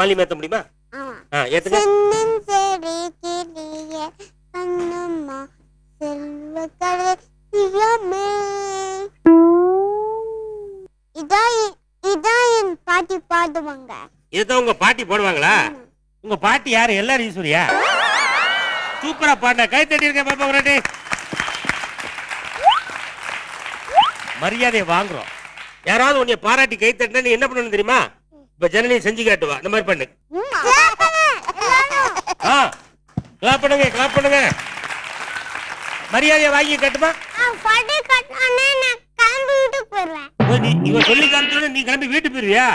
Volume ஏத்த முடியுமா? ஏத்துங்க. பாட்டி பாடுவாங்க. இதுதான் உங்க பாட்டி போடுவாங்களா? உங்க பாட்டி யாரு? எல்லாரும் ஈஸ்வரியா? சூப்பரா பாடின, கை தட்டி இருக்க பாப்பா. ஒரு மரியாதையை வாங்குறோம். யாராவது உன்னை பாராட்டி கை தட்டினா நீ என்ன பண்ணணும் தெரியுமா? இப்ப ஜனனி செஞ்சு காட்டுவா. இந்த மாதிரி பண்ணு. கிளாப் பண்ணுங்க, கிளாப் பண்ணுங்க. மரியாதையை வாங்கி கட்டுமா? இவ சொல்லி காமிச்சோட நீ கிளம்பி வீட்டு போயிருவியா?